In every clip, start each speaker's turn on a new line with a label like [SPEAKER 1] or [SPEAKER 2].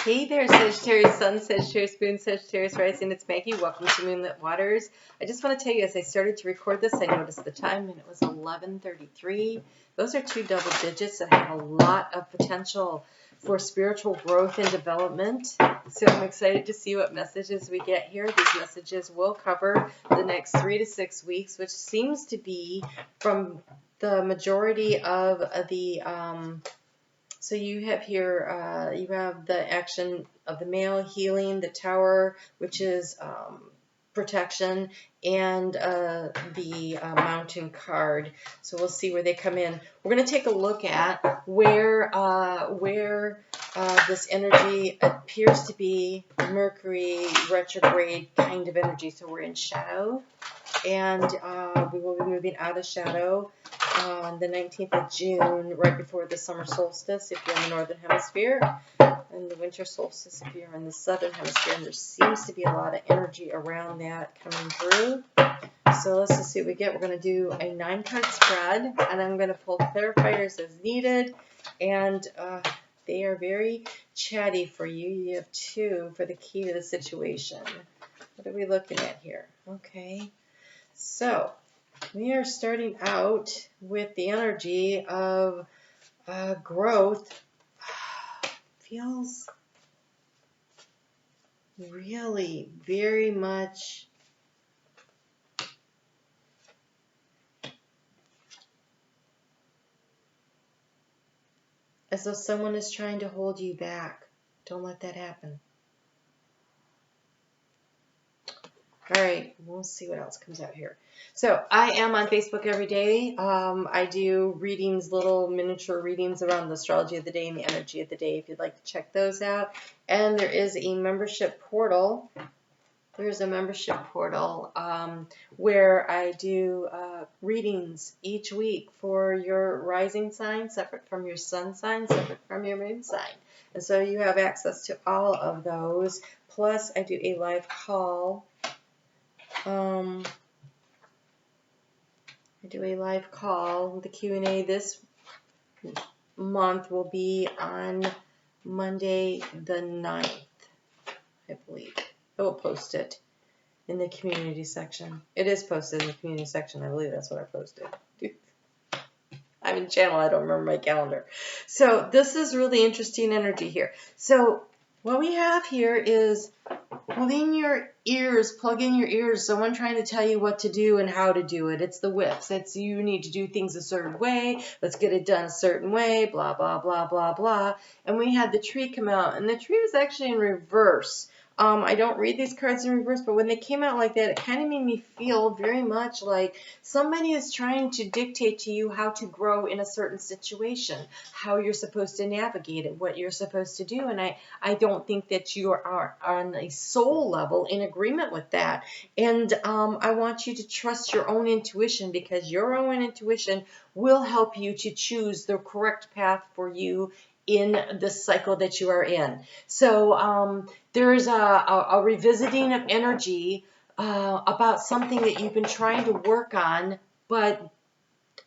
[SPEAKER 1] Hey there, Sagittarius Sun, Sagittarius Moon, Sagittarius Rising. It's Maggie. Welcome to Moonlit Waters. I just want to tell you, as I started to record this, I noticed the time, and it was 11:33. Those are two double digits that have a lot of potential for spiritual growth and development. So I'm excited to see what messages we get here. These messages will cover the next 3 to 6 weeks, which seems to be from the majority of the so you have here, you have the action of the male, healing, the tower, which is protection, and the mountain card. So we'll see where they come in. We're going to take a look at where this energy appears to be Mercury retrograde kind of energy. So we're in shadow, and we will be moving out of shadow on the 19th of June, right before the summer solstice if you're in the northern hemisphere, and the winter solstice if you're in the southern hemisphere. And there seems to be a lot of energy around that coming through. So let's just see what we get. We're going to do a 9-card spread, and I'm going to pull clarifiers as needed, and they are very chatty for you. You have 2 for the key to the situation. What are we looking at here? Okay, so we are starting out with the energy of growth. Feels really very much as though someone is trying to hold you back. Don't let that happen. All right, we'll see what else comes out here. So I am on Facebook every day. I do readings, little miniature readings around the astrology of the day and the energy of the day, if you'd like to check those out. And there is a membership portal. There's a membership portal where I do readings each week for your rising sign, separate from your sun sign, separate from your moon sign. And so you have access to all of those. Plus, I do a live call. I do a live call. The Q&A this month will be on Monday the 9th, I believe. I will post it in the community section. It is posted in the community section. I believe that's what I posted. I'm in channel. I don't remember my calendar. So this is really interesting energy here. So what we have here is plug in your ears, someone trying to tell you what to do and how to do it. It's the whips. It's you need to do things a certain way. Let's get it done a certain way, blah, blah, blah, blah, blah. And we had the tree come out, and the tree was actually in reverse. I don't read these cards in reverse, but when they came out like that, it kind of made me feel very much like somebody is trying to dictate to you how to grow in a certain situation, how you're supposed to navigate it, what you're supposed to do. And I don't think that you are on a soul level in agreement with that. And I want you to trust your own intuition, because your own intuition will help you to choose the correct path for you in the cycle that you are in. So there's a revisiting of energy about something that you've been trying to work on, but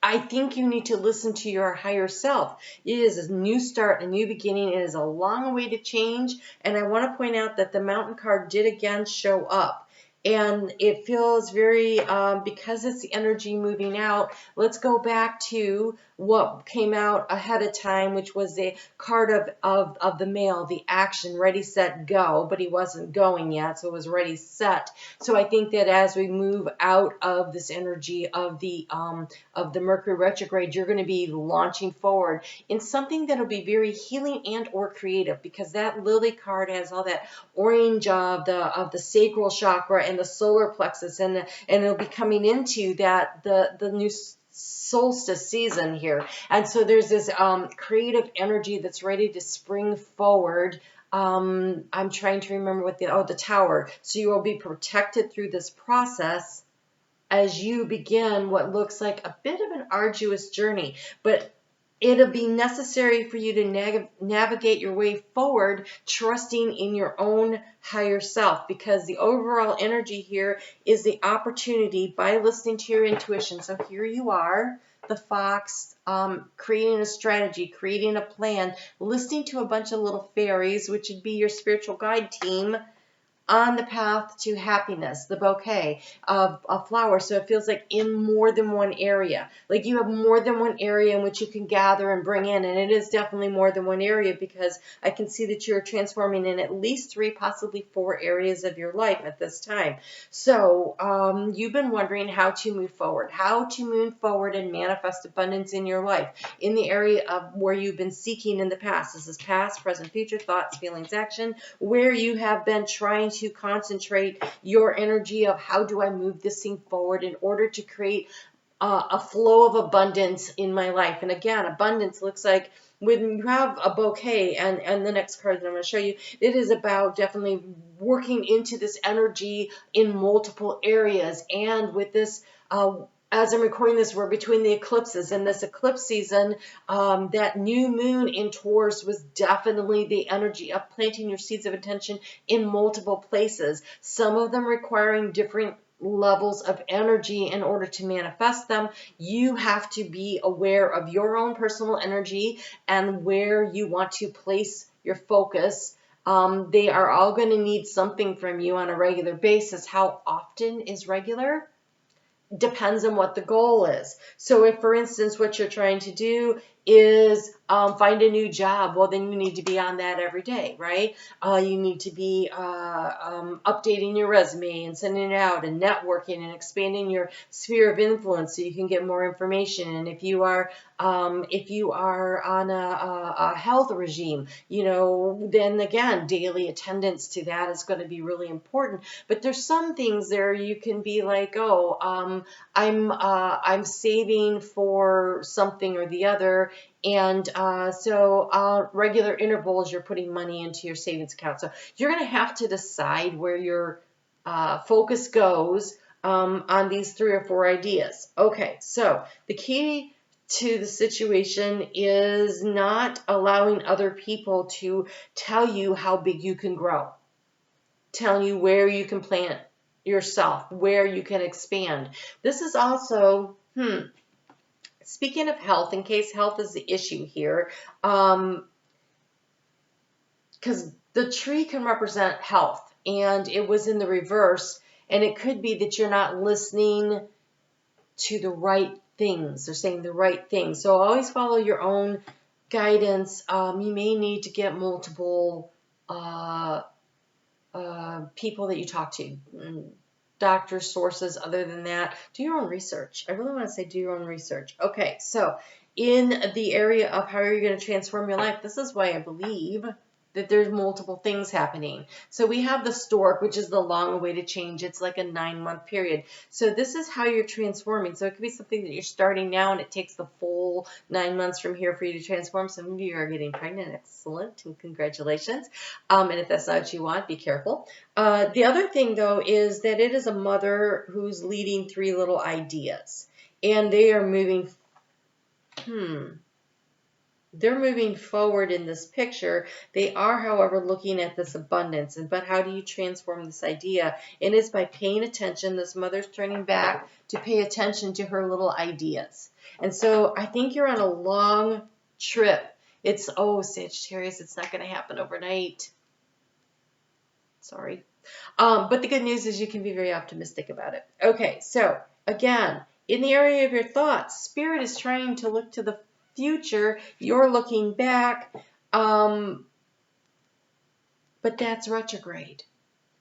[SPEAKER 1] I think you need to listen to your higher self. It is a new start, a new beginning. It is a long way to change, and I want to point out that the mountain card did again show up. And it feels very, because it's the energy moving out, let's go back to what came out ahead of time, which was the card of the male, the action, ready, set, go, but he wasn't going yet, so it was ready, set. So I think that as we move out of this energy of the Mercury retrograde, you're going to be launching forward in something that'll be very healing and or creative, because that lily card has all that orange of the sacral chakra and the solar plexus, and it'll be coming into that the new solstice season here. And so there's this creative energy that's ready to spring forward. I'm trying to remember what the tower. So you will be protected through this process as you begin what looks like a bit of an arduous journey, but it'll be necessary for you to navigate your way forward, trusting in your own higher self, because the overall energy here is the opportunity by listening to your intuition. So here you are. the fox, creating a strategy, creating a plan, listening to a bunch of little fairies, which would be your spiritual guide team, on the path to happiness, the bouquet of a flower. So it feels like in more than one area. Like you have more than one area in which you can gather and bring in. And it is definitely more than one area, because I can see that you're transforming in at least 3, possibly 4 areas of your life at this time. So you've been wondering how to move forward, how to move forward and manifest abundance in your life in the area of where you've been seeking in the past. This is past, present, future, thoughts, feelings, action, where you have been trying to concentrate your energy of how do I move this thing forward in order to create a flow of abundance in my life. And again, abundance looks like when you have a bouquet, and the next card that I'm going to show you, it is about definitely working into this energy in multiple areas. And with this, as I'm recording this, we're between the eclipses, and this eclipse season, that new moon in Taurus was definitely the energy of planting your seeds of intention in multiple places, some of them requiring different levels of energy in order to manifest them. You have to be aware of your own personal energy and where you want to place your focus. They are all going to need something from you on a regular basis. How often is regular? Depends on what the goal is. So if, for instance, what you're trying to do is find a new job, well, then you need to be on that every day, right? You need to be updating your resume and sending it out and networking and expanding your sphere of influence so you can get more information. And if you are on a health regime, then again, daily attendance to that is going to be really important. But there's some things there you can be like, I'm saving for something or the other, and so regular intervals you're putting money into your savings account. So you're going to have to decide where your focus goes on these 3 or 4 ideas. Okay, so the key to the situation is not allowing other people to tell you how big you can grow, tell you where you can plant yourself, where you can expand. This is also, speaking of health, in case health is the issue here, because the tree can represent health, and it was in the reverse, and it could be that you're not listening to the right things. They're saying the right things. So always follow your own guidance. You may need to get multiple people that you talk to, doctors, sources. Other than that, do your own research. I really want to say do your own research. Okay, so in the area of how you're going to transform your life, this is why I believe that there's multiple things happening. So we have the stork, which is the long-awaited change. It's like a 9-month period. So this is how you're transforming. So it could be something that you're starting now, and it takes the full 9 months from here for you to transform. Some of you are getting pregnant. Excellent, and congratulations. And if that's not what you want, be careful. The other thing, though, is that it is a mother who's leading 3 little ideas, and they are moving. They're moving forward in this picture. They are, however, looking at this abundance. But how do you transform this idea? And it's by paying attention. This mother's turning back to pay attention to her little ideas. And so I think you're on a long trip. It's, Sagittarius, it's not going to happen overnight. Sorry. But the good news is you can be very optimistic about it. Okay, so again, in the area of your thoughts, Spirit is trying to look to the future. You're looking back, but that's retrograde.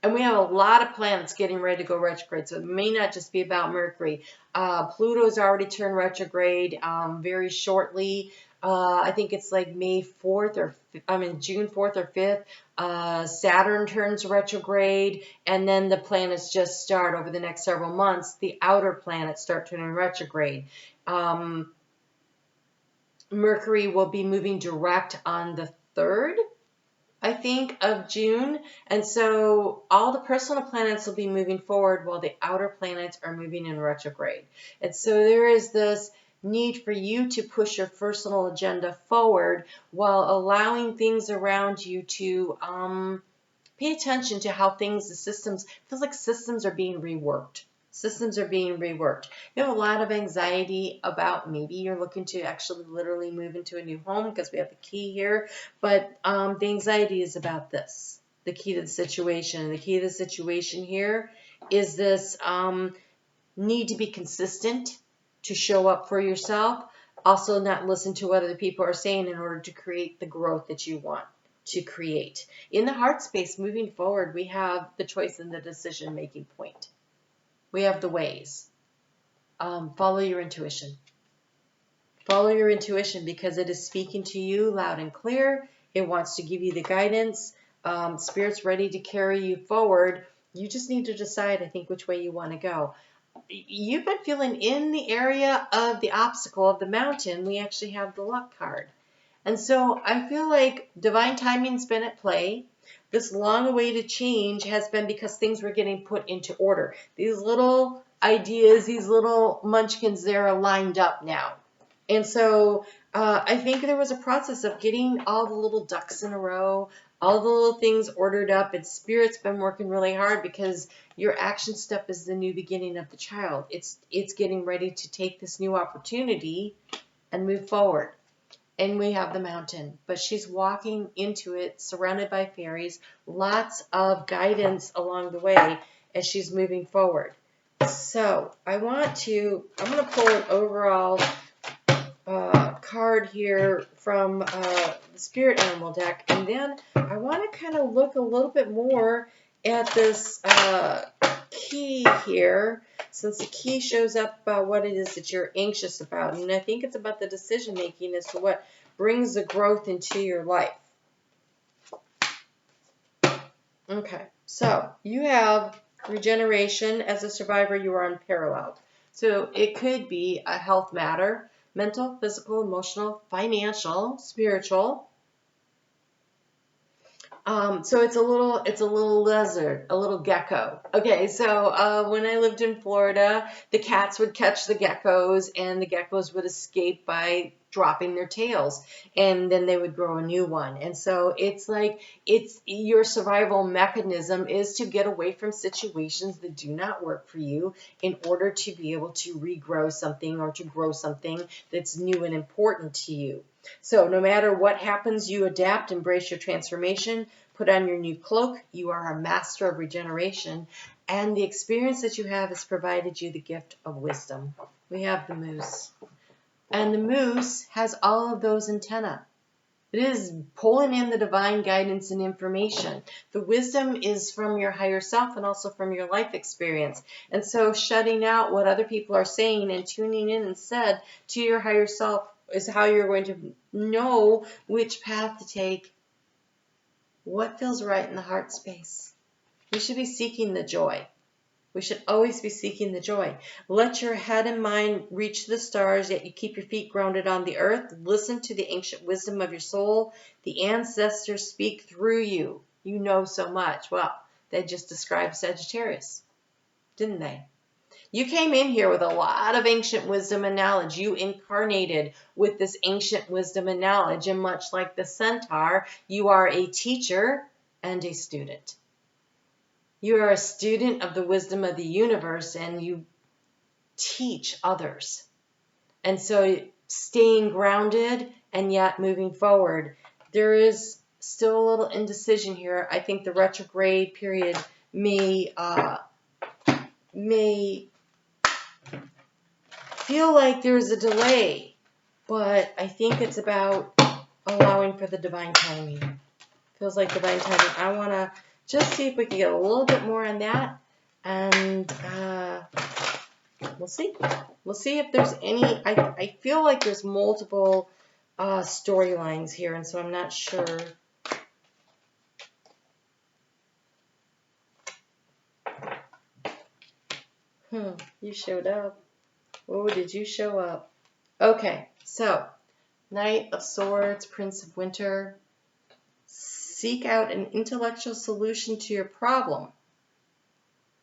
[SPEAKER 1] And we have a lot of planets getting ready to go retrograde, so it may not just be about Mercury. Pluto's already turned retrograde very shortly. I think it's like June 4th or 5th. Saturn turns retrograde, and then the planets just start over the next several months. The outer planets start turning retrograde. Mercury will be moving direct on the 3rd, I think, of June. And so all the personal planets will be moving forward while the outer planets are moving in retrograde. And so there is this need for you to push your personal agenda forward while allowing things around you to pay attention to how the systems, it feels like systems are being reworked. Systems are being reworked. You have a lot of anxiety about maybe you're looking to actually literally move into a new home because we have the key here. But the anxiety is about this, the key to the situation. The key to the situation here is this need to be consistent, to show up for yourself. Also not listen to what other people are saying in order to create the growth that you want to create. In the heart space, moving forward, we have the choice and the decision-making point. We have the ways. Follow your intuition. Follow your intuition because it is speaking to you loud and clear. It wants to give you the guidance. Spirit's ready to carry you forward. You just need to decide, I think, which way you want to go. You've been feeling in the area of the obstacle of the mountain. We actually have the luck card. And so I feel like divine timing's been at play. This long-awaited change has been because things were getting put into order. These little ideas, these little munchkins, they're lined up now. And so I think there was a process of getting all the little ducks in a row, all the little things ordered up, and Spirit's been working really hard because your action step is the new beginning of the child. It's getting ready to take this new opportunity and move forward. And we have the mountain, but she's walking into it surrounded by fairies, lots of guidance along the way as she's moving forward. So I'm going to pull an overall card here from the Spirit Animal deck, and then I want to kind of look a little bit more at this key here, since the key shows up about what it is that you're anxious about. And I think it's about the decision making as to what brings the growth into your life. Okay, so you have regeneration. As a survivor, you are unparalleled. So it could be a health matter, mental, physical, emotional, financial, spiritual. So it's a little lizard, a little gecko. Okay, so when I lived in Florida, the cats would catch the geckos, and the geckos would escape by dropping their tails, and then they would grow a new one. And so it's like your survival mechanism is to get away from situations that do not work for you in order to be able to regrow something or to grow something that's new and important to you. So no matter what happens, you adapt, embrace your transformation, put on your new cloak. You are a master of regeneration, and the experience that you have has provided you the gift of wisdom. We have the moose, and the moose has all of those antennae. It is pulling in the divine guidance and information. The wisdom is from your higher self and also from your life experience. And so shutting out what other people are saying and tuning in instead to your higher self is how you're going to know which path to take, what feels right in the heart space. We should be seeking the joy. We should always be seeking the joy. Let your head and mind reach the stars, yet you keep your feet grounded on the earth. Listen to the ancient wisdom of your soul. The ancestors speak through you. You know so much. Well, they just described Sagittarius, didn't they? You came in here with a lot of ancient wisdom and knowledge. You incarnated with this ancient wisdom and knowledge. And much like the centaur, you are a teacher and a student. You are a student of the wisdom of the universe, and you teach others. And so staying grounded and yet moving forward. There is still a little indecision here. I think the retrograde period may feel like there's a delay, but I think it's about allowing for the divine timing. Feels like divine timing. I want to just see if we can get a little bit more on that, and we'll see. We'll see if there's any. I feel like there's multiple storylines here, and so I'm not sure. You showed up. Oh, did you show up? Okay, so Knight of Swords, Prince of Winter. Seek out an intellectual solution to your problem.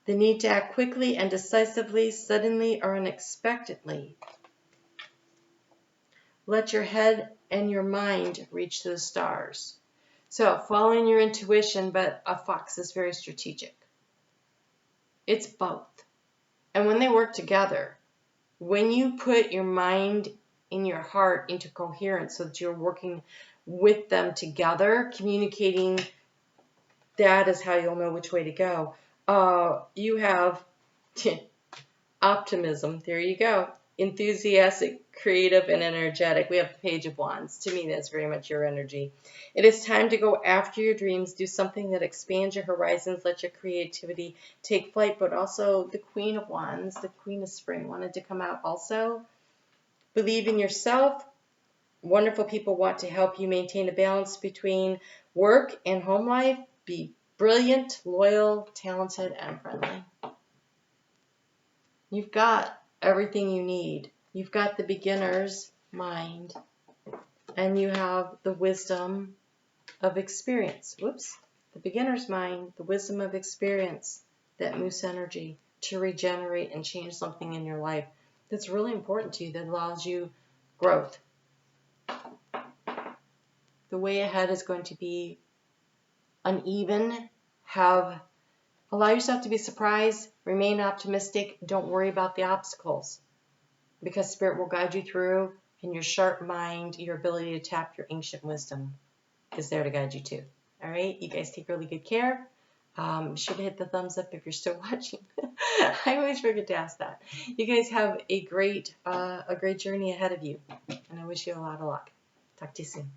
[SPEAKER 1] The need to act quickly and decisively, suddenly or unexpectedly. Let your head and your mind reach the stars. So, following your intuition, but a fox is very strategic. It's both. And when they work together, when you put your mind and your heart into coherence so that you're working with them together, communicating, that is how you'll know which way to go. You have optimism. There you go. Enthusiastic, creative, and energetic. We have the Page of Wands. To me, that's very much your energy. It is time to go after your dreams. Do something that expands your horizons. Let your creativity take flight. But also the Queen of Wands, the Queen of Spring, wanted to come out also. Believe in yourself. Wonderful people want to help you maintain a balance between work and home life. Be brilliant, loyal, talented, and friendly. You've got everything you need. You've got the beginner's mind, and you have the wisdom of experience. Whoops. The beginner's mind, the wisdom of experience, that moose energy to regenerate and change something in your life that's really important to you, that allows you growth. The way ahead is going to be uneven. Allow yourself to be surprised. Remain optimistic. Don't worry about the obstacles, because Spirit will guide you through, and your sharp mind, your ability to tap your ancient wisdom is there to guide you too. All right? You guys take really good care. Be sure to hit the thumbs up if you're still watching. I always forget to ask that. You guys have a great journey ahead of you, and I wish you a lot of luck. Talk to you soon.